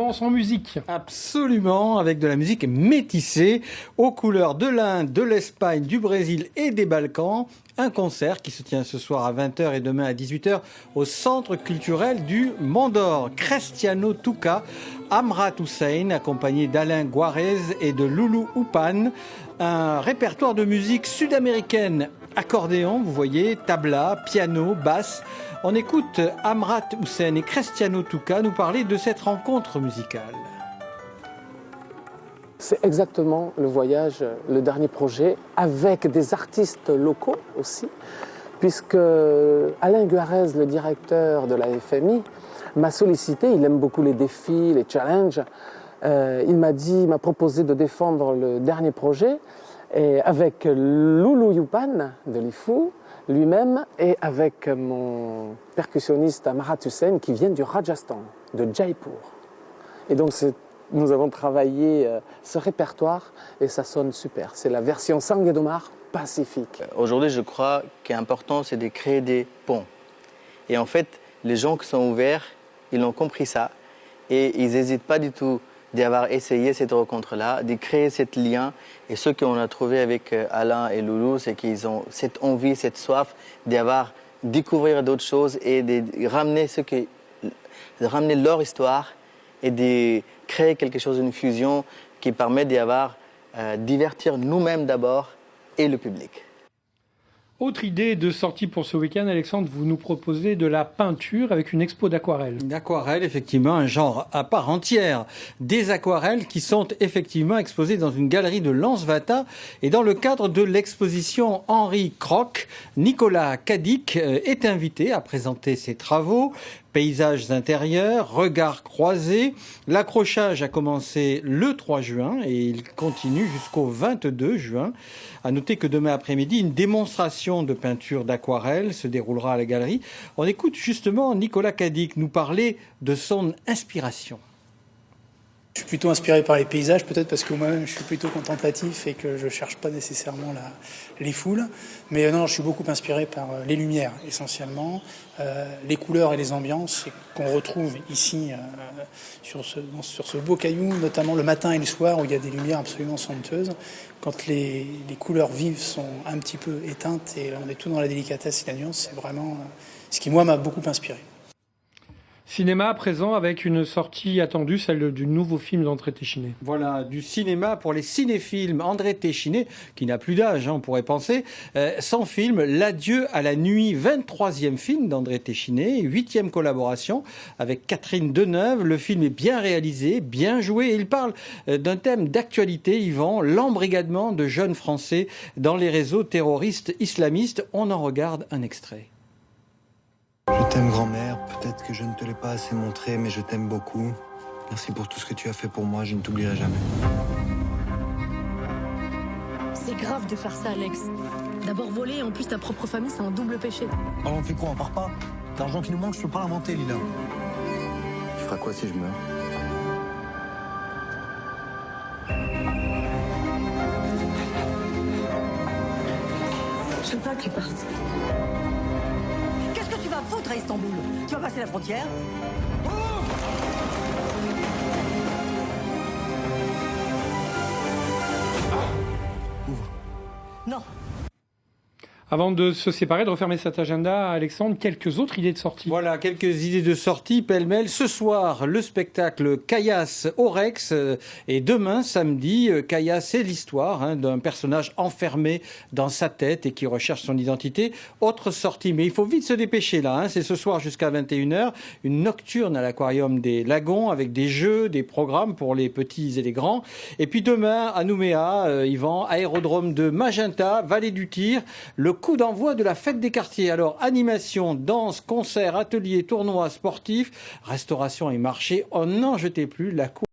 commence en musique. Absolument, avec de la musique métissée, aux couleurs de l'Inde, de l'Espagne, du Brésil et des Balkans. Un concert qui se tient ce soir à 20h et demain à 18h au Centre culturel du Mont d'Or. Cristiano Tuca, Amrat Hussein, accompagné d'Alain Guarez et de Loulou Houpan. Un répertoire de musique sud-américaine, accordéon, vous voyez, tabla, piano, basse. On écoute Amrat Hussein et Cristiano Tuca nous parler de cette rencontre musicale. C'est exactement le voyage, le dernier projet, avec des artistes locaux aussi, puisque Alain Guarez, le directeur de la FMI, m'a sollicité. Il aime beaucoup les défis, les challenges. Il m'a proposé de défendre le dernier projet et avec Loulou Houpan de l'IFU lui-même et avec mon percussionniste Amrat Hussein qui vient du Rajasthan, de Jaipur. Et donc nous avons travaillé ce répertoire et ça sonne super. C'est la version Sangomar pacifique. Aujourd'hui, je crois qu'important, c'est de créer des ponts. Et en fait, les gens qui sont ouverts, ils ont compris ça. Et ils n'hésitent pas du tout d'avoir essayé cette rencontre-là, de créer ce lien. Et ce qu'on a trouvé avec Alain et Loulou, c'est qu'ils ont cette envie, cette soif découvrir d'autres choses et de ramener, ramener leur histoire et de créer quelque chose, une fusion qui permet divertir nous-mêmes d'abord et le public. Autre idée de sortie pour ce week-end, Alexandre, vous nous proposez de la peinture avec une expo d'aquarelle. L'aquarelle, effectivement, un genre à part entière. Des aquarelles qui sont effectivement exposées dans une galerie de Lansvata. Et dans le cadre de l'exposition Henri Croc, Nicolas Cadic est invité à présenter ses travaux. Paysages intérieurs, regards croisés. L'accrochage a commencé le 3 juin et il continue jusqu'au 22 juin. À noter que demain après-midi, une démonstration de peinture d'aquarelle se déroulera à la galerie. On écoute justement Nicolas Cadic nous parler de son inspiration. Je suis plutôt inspiré par les paysages, peut-être parce que moi-même je suis plutôt contemplatif et que je ne cherche pas nécessairement les foules. Mais non, je suis beaucoup inspiré par les lumières essentiellement, les couleurs et les ambiances qu'on retrouve ici sur ce beau caillou, notamment le matin et le soir où il y a des lumières absolument somptueuses. Quand les couleurs vives sont un petit peu éteintes et on est tout dans la délicatesse et la nuance, c'est vraiment ce qui moi m'a beaucoup inspiré. Cinéma à présent avec une sortie attendue, celle du nouveau film d'André Téchiné. Voilà, du cinéma pour les cinéphiles. André Téchiné, qui n'a plus d'âge, on pourrait penser, son film L'adieu à la nuit, 23e film d'André Téchiné, 8e collaboration avec Catherine Deneuve. Le film est bien réalisé, bien joué et il parle d'un thème d'actualité, Yvan, l'embrigadement de jeunes Français dans les réseaux terroristes islamistes. On en regarde un extrait. Je t'aime, grand-mère. Peut-être que je ne te l'ai pas assez montré, mais je t'aime beaucoup. Merci pour tout ce que tu as fait pour moi. Je ne t'oublierai jamais. C'est grave de faire ça, Alex. D'abord voler et en plus ta propre famille, c'est un double péché. Alors on fait quoi? On part pas? L'argent qui nous manque, je peux pas l'inventer, Lila. Tu feras quoi si je meurs? Je veux pas que tu partes. Qu'est-ce que tu vas foutre à Istanbul? Tu vas passer la frontière? Ouvre. Non. Avant de se séparer, de refermer cet agenda, Alexandre, quelques autres idées de sortie. Voilà, quelques idées de sortie pêle-mêle. Ce soir, le spectacle Caillasse au Rex. Et demain, samedi, Caillasse, c'est l'histoire d'un personnage enfermé dans sa tête et qui recherche son identité. Autre sortie, mais il faut vite se dépêcher là. C'est ce soir jusqu'à 21h. Une nocturne à l'Aquarium des Lagons avec des jeux, des programmes pour les petits et les grands. Et puis demain, à Nouméa, Yvan, aérodrome de Magenta, Vallée du Tir, le coup d'envoi de la fête des quartiers. Alors, animation, danse, concert, ateliers, tournois sportifs, restauration et marché. Oh, n'en jetez plus, la